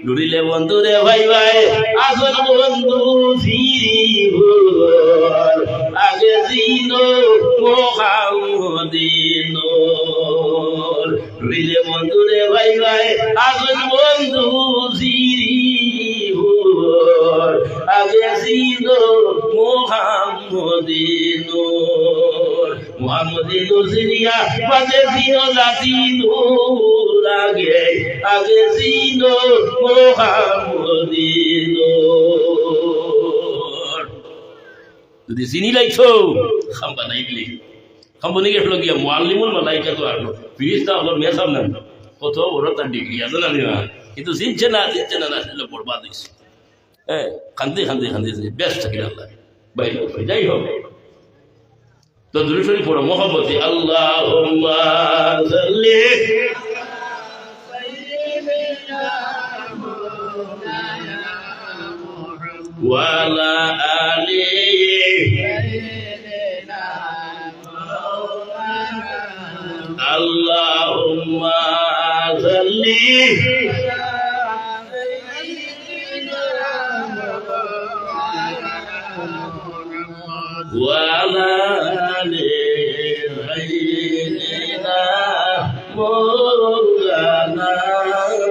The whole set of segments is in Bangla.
লুড়িলে বন্ধু রে ভাই ভাই আসল বন্ধু ফিরিবর আগে ছিল মোহাম্মদিন লুড়িলে বন্ধু রে ভাই ভাই আসল বন্ধু ফিরিবর আগে ছিল মোহাম্মদিন মোহাম্মদিন সিনিয়া বাজে ছিল লাতিন আগে আগে ছিল মোহাম্মদিন যদি চিনি লাইছো খাম্বা নাইলি খাম্বা নাকি আসলো গিয়া মুআল্লিমুল মালাইকা তো আসলো ফিরিস্তা হলো মেসাব না কত বড় তার ডিগ্রি আছে না কিন্তু চিনছে না আসলে বরবাদ হয়েছে হ্যাঁ খান্দি ব্যস্ত থাকি আল্লাহ বাইরে যাই হোক তো দুরূদ শরীফ পড়ো মহব্বতে আল্লাহুম্মা সাল্লি ওয়া আলা আলিহি আল্লাহুম্মা সাল্লি وعلى آل سيدنا مولانا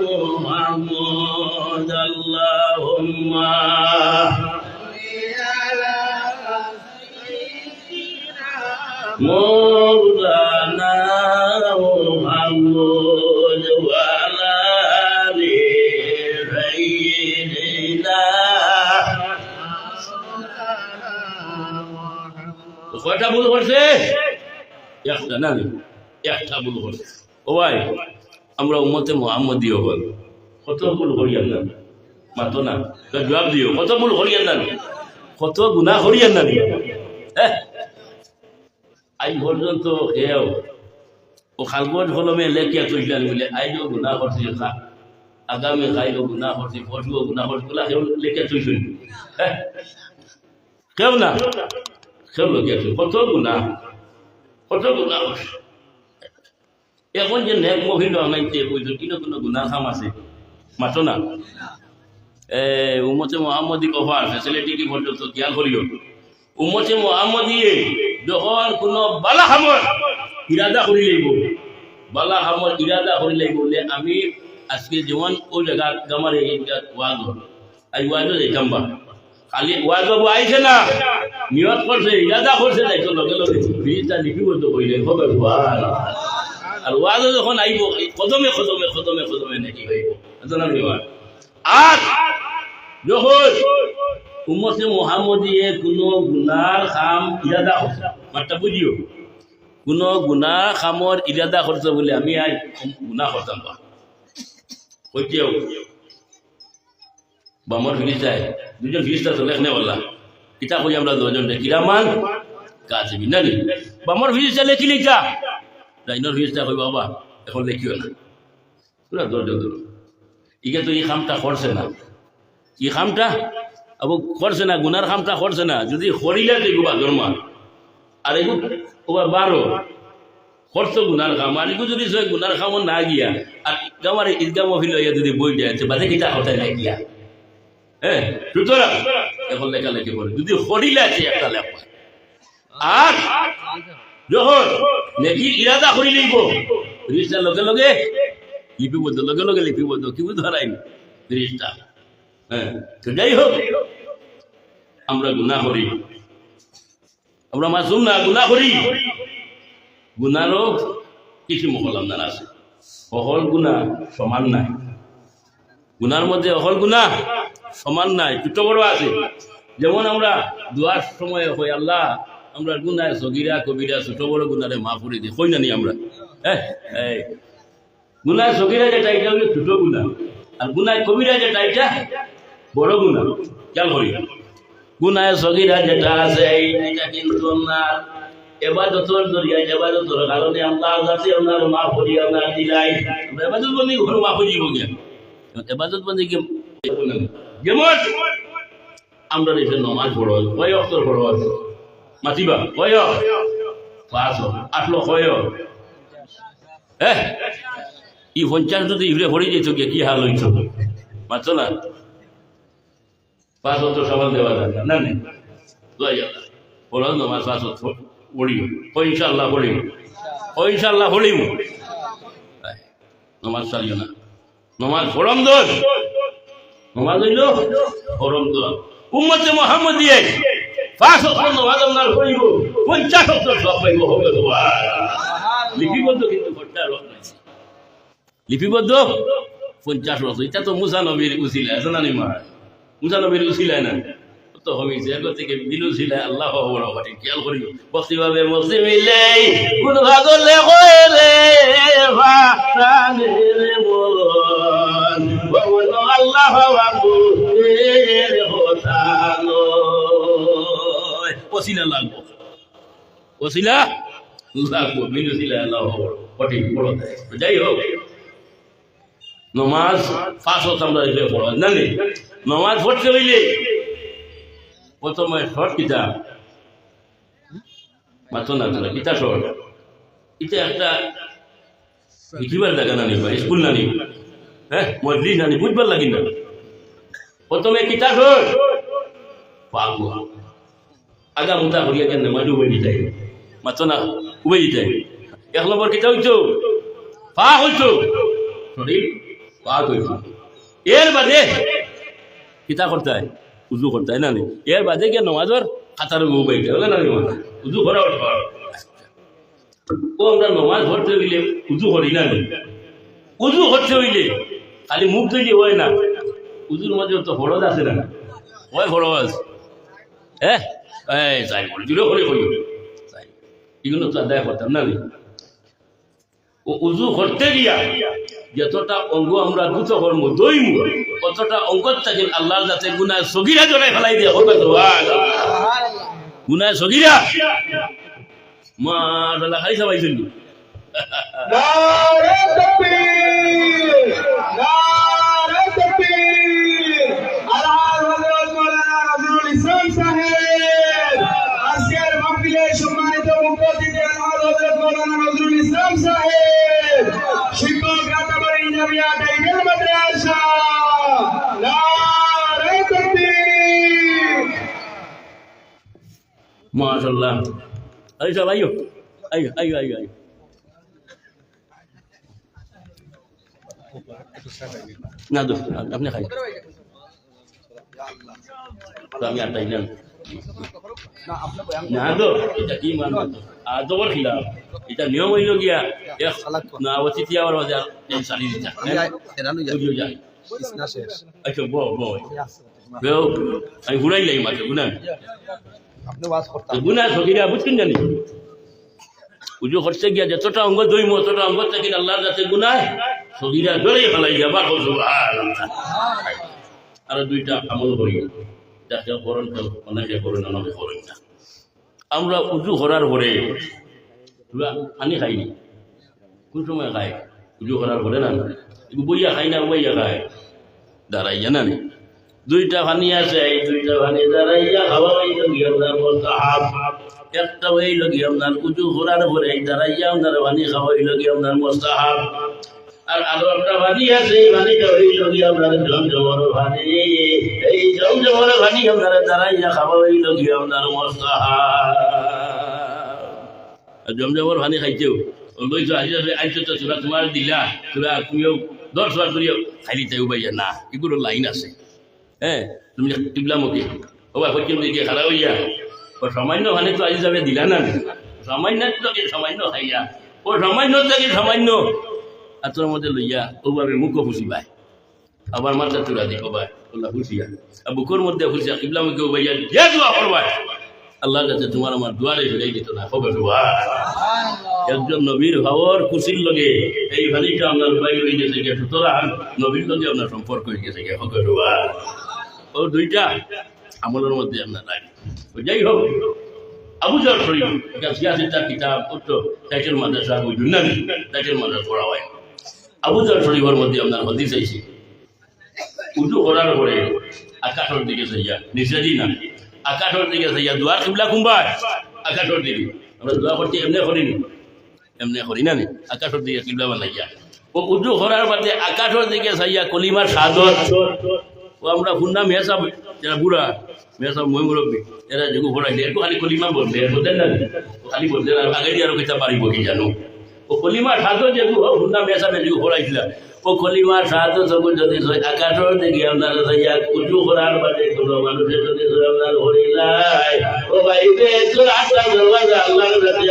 محمد اللهم مولانا محمد وعلى آل سيدنا কয়টা ভুল করছে একটা না একটা ভুল করছে ও ভাই আমরা উম্মতে মুহাম্মদী হল কত ভুল করিয়ান না মাতো না জবাব দিও কত ভুল করিয়ান না কত গুনাহ করিয়ান না আই পর্যন্ত এও ও খালগজ হলমে লেখিয়া চইলান বলে আইও গুনাহ করছি আগামী খাইও গুনাহ করছি পরশুও গুনাহ করছি বলে লেখিয়া চইছেন কেউ না কত গুণা এখন যে নেক মহিল আনাইতে বুঝলো কিনো কোনো গুণা খাম আছে মাতো না উম্মতে মুহাম্মদী কফা আছে ছেলেটি কি পর্যন্ত খেয়াল করিও উম্মতে মুহাম্মদীয়ে যখন কোনো বালা খামর ইরাদা করি লাগব বালা খামর ইরাদা করি লাগব বলে আমি আজকে যেমন ওই জায়গা আমার এই ওয়াজ আই ওয়াজও যেতাম বা খালি ওয়াজ বাবু আইছে না নিয়ত করছে ইরাদা করছে না একটু লগে লগে ফিরিস্তা লিপিবদ্ধ করিলে হবে আর ওয়াজ যখন আইব কদমে নাকি হইব আর যখন উম্মতে মুহাম্মদীয়ে কোনো গুনার কাম ইরাদা করছে মাত্রা বুঝিও কোনো গুনার কামর ইরাদা করছে বলে আমি আই গুনাহ করতাম বা কইতেও বামর ফিরিস্তায় দুজন ফিরিস্তা তো লেখনে বললা কিতা কই আমরা দুজন কিরামান কাজিবিন না বামর ফিরিস্তা লেখি লিখা ডাইনর ফিরিস্তা কই বাবা এখন লেখিও না পুরা ধৈর্য ধরো ইকে তো এই কামটা করছে না এই কামটা আবু করছে না গুনার কামটা করছে না যদি করিলে দেখবা জন্মা আর এগু ওবা 12 করছো গুনার কাম আর এগু যদি গুনার কাম না গিয়া আর গামার ঈদগাহ মহফিল হইয়া যদি বই যায় বাদে কিতা হতে না গিয়া হ্যাঁ সুতরাং এখন লেখালেখি করে যদি হরিলা আছে একটা লেখা আর যখন নেকি ইরাদা করি লইব ফিরিস্তার লগে লগে লিপিবদ্ধ কি বুঝ হারাইনি ফিরিস্তা হ্যাঁ তো যাই হোক আমরা গুনাহ করি আমরা মাসুম না গুনাহ করি গুনারও কিছু মহলাম না আছে অহল গুনাহ সমান নাই গুনার মধ্যে অহল গুনাহ সমান নাই ছোট বড় আছে যেমন আমরা দোয়ার সময় হয় আল্লাহ আমরা গুনাহ সগীরা কবিরা ছোট বড় গুনারে মাফ করে দিই কই না নি আমরা গুনাহ সগীরা যেটা এটা হলো ছোট গুনাহ আর গুনাহ কবিরা যেটা এটা বড় গুনাহ খেয়াল করি গুনাহ সগীরা যেটা আছে এটা কিন্তু না ইবাদতের জরিয়া ইবাদতের কারণে আল্লাহর কাছে আমরা মাফ করি আমরা দিলাই ইবাদত বন্দি ঘর মাফ হয়ে গিয়া ইবাদত বন্দি কি যেমন আমরা এসে নমাজ পড়ো কয় অক্ষর পড়ো মাতিবা কয় 5 কয় ই 50 যদি ইভরে পড়ে যেত কি হাল হইতো মারছো না 5 ওয়াক্ত সমান দেওয়া যায় না নেই পড়ো নমাজ 5 ওয়াক্ত পড়িও ও ইনশাআল্লাহ পড়িও ও ইনশাআল্লাহ পড়িও নমাজ চালিও না নমাজ ফরম দোষ নমাজ হইল ফরম দোষ উম্মতে মুহাম্মদিয়ে 5 ওয়াক্ত নমাজ আমরা পড়িব 50 ওয়াক্ত সব পাইব হবে লিপিবদ্ধ কিন্তু করতে আর নাই লিপিবদ্ধ 50 ওয়াক্ত এটা তো মুসা নবীর উসিলা আছে না নিমা মুসা নবীর উসিলা না তো হইছে এর থেকে দিল ছিল আল্লাহ ওর বাড়ি খেয়াল করি বক্তি ভাবে মসজি মিলে কোন ভাগলে কয় রে ফাতানে রে মন বল আল্লাহ বাবু রে হতানো ওসিলা লাগবো ওসিলা লাগবো মিলু ছিল আল্লাহ বাড়ি বড় যাই হোক নমাজ 5 ওয়াক্ত আমরা পড়া না নমাজ পড়তে হইলে প্রথমে শর্ট কিতাব মাত্র না তোলা কিতাব শর্ট এটা একটা লিখিবার জায়গা না নিবা স্কুল না নিবা হ্যাঁ মসজিদ না নিবা বুঝবার লাগি না প্রথমে কিতাব শর্ট পাগু আগা মুতা করিয়া কেন মাঝে উবে দিতে মাত্র না উবে দিতে 1 নম্বর কিতাব হইতো পা হইতো শরীর পা হইতো এর বাদে কিতাব করতে হয় উজু করতে হয় না এর বাদে গিয়ে নমাজের খাতার বইতে হবে না উজু করা ও আমরা নমাজ পড়তে হইলে উজু করি না উজু করতে হইলে খালি মুখ ধুইলে হয় না উজুর মাঝে তো ফরজ আছে না হয় ফরজ হ্যাঁ এই চাই বলি দিলেও করে করি এগুলো তো আদায় করতাম না ও উজু করতে গিয়া যতটা অঙ্গ আমরা দ্রুত কর্ম দইম কতটা অঙ্গ থাকে আল্লাহর যাতে গুনাহ সগীরা জড়াই ফেলাই দিয়ে হবে গুনাহ সগীরা মাশাআল্লাহ খাই সবাই শুনি নারে তাকবীর নারে তাকবীর আল্লাহর হযরত মাওলানা নজরুল ইসলাম সাহেব আজকের মাহফিলে সম্মানিত মুখ্য অতিথি আল্লাহর হযরত মাওলানা নজরুল ইসলাম সাহেব শিক্ষক রাতাবাড়ি জামিয়া টাইটেল মাদ্রাসা নারে তাকবীর মাশাআল্লাহ আই সবাই আইও আইও আইও আইও না দোস্ত আপনি খাই আমি আর তাই না না তো এটা কি মানবো আর তো বড় খিলা এটা নিয়ম হইল গিয়া না অতিথি আবার বাজার চালি দিতা যায় আচ্ছা বো বো আমি ঘুরাই লাগি মাত্র গুনা গুনা সকিরা বুঝছেন জানি উজু করতে গিয়া যতটা অঙ্গ দইম ততটা অঙ্গ থেকে আল্লাহর কাছে গুনাহ সগীরা ধরে ফেলাই যাবা সুবহানাল্লাহ আর দুইটা আমল করি যাকে করণ অনেকে করেন অনেকে করেন না আমরা উজু করার পরে পানি খাইনি কোন সময় খাই উজু করার পরে না বইয়া খাই না বইয়া খাই দাঁড়াইয়া না দুইটা পানি আছে এই দুইটা পানি দাঁড়াইয়া খাওয়া হইল গিয়ে আপনার মুস্তাহাব একটা হইল গিয়ে আপনার উজু করার পরে দাঁড়াইয়া আপনার পানি খাওয়া হইল গিয়ে আপনার মুস্তাহাব আর আরো একটা পানি আছে এই পানিটা হইল গিয়ে আপনার জমজমর পানি এই জমজমর পানি আপনার দাঁড়াইয়া খাওয়া হইল গিয়ে আপনার মুস্তাহাব জমজমর পানি খাইতেও লইছো আইছো তো তোরা তোমার দিলা তোরা তুমিও 10 বার করিও খাইলি তাই উবাইয়া না এগুলো লাইন আছে হ্যাঁ তুমি টিবলামুখী ও পশ্চিম দিকে খারাপ হইয়া ও সামান্য খানে তো আজ যাবে দিলা না সামান্য থেকে সামান্য খাইয়া ও সামান্য থেকে সামান্য আর তোর মধ্যে লইয়া ওভাবে মুখও খুশি পায় আবার মাথা তুলা দিই বাবা ওলা খুশিয়া আর বুকুর মধ্যে খুশিয়া টিবলামুখী উবাইয়া যে দোয়া করবা আল্লাহর কাছে তোমার আমার দুয়ারে ফিরাই দিত না হবে একজন নবীর ভাবর খুশির লগে এই ভালিটা আপনার উপায় হয়ে গেছে গিয়ে সুতরাং নবীর লগে আপনার সম্পর্ক হয়ে গেছে গিয়ে হবে ও দুইটা আমলের মধ্যে আপনার লাগে যাই হোক আবু জার শরীফ সিয়াসি তার কিতাব উত্তর টাইটেল মাদ্রাসা বুঝুন না টাইটেল মাদ্রাসা পড়া হয় আবু জার শরীফের মধ্যে আপনার হাদিস আইছে উজু করার পরে আকাশের দিকে যাইয়া নিচে না আকাশের দিকে যাইয়া দুয়ার কিবলা কুম্বায় আকাশের দিকে আমরা দোয়া করতে এমনি করি না আকাশের দিকে কিবলা বানাইয়া ও উজু করার বাদে আকাশের দিকে চাইয়া কলিমার সাদত ও আমরা শুনলাম মেসা যারা বুড়া মেসা মই মুরব্বী এরা যুগ ঘোরাইলে একটু খালি কলিমা বললে বলতেন না খালি বলতেন আগে দিয়ে আরো কিতা পারিব কি জানো ও কলিমার সাদত যেহেতু শুনলাম মেসা যুগ ঘোরাইছিল ও কলিমার সাদত যখন যদি আকাশের দিকে আপনারা চাইয়া উজু করার বাদে কোনো মানুষের যদি আপনার হরিলাই ও ভাই তোর আটটা দরওয়াজা আল্লাহর কাছে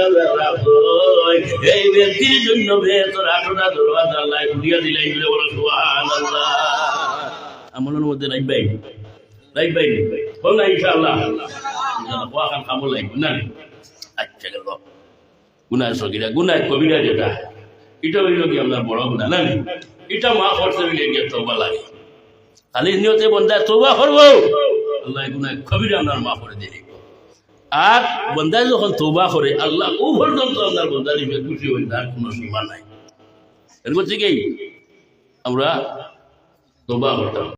এই ব্যক্তির জন্য তোর আটটা দরওয়াজা আল্লাহ খুলিয়া দিলাই বলে বলো সুবহানাল্লাহ আমলের মধ্যে রাইবাই হল না ইনশাআল্লাহ ওয়াখান কামল লাগবে না আচ্ছা গেল গুনাহ সগীরা গুনাহ কবিরা যেটা এটা হইল কি আপনার বড় গুনাহ না এটা মা করতে হইলে গিয়ে তওবা লাগে খালি নিয়তে বন্দা তওবা করবো আল্লাহ গুনাহ কবিরা আপনার মা করে দিবে আর বন্দা যখন তওবা করে আল্লাহ ও পর্যন্ত আপনার বন্দা দিবে খুশি হই তার কোনো সীমা নাই এর মধ্যে কি আমরা তওবা করতাম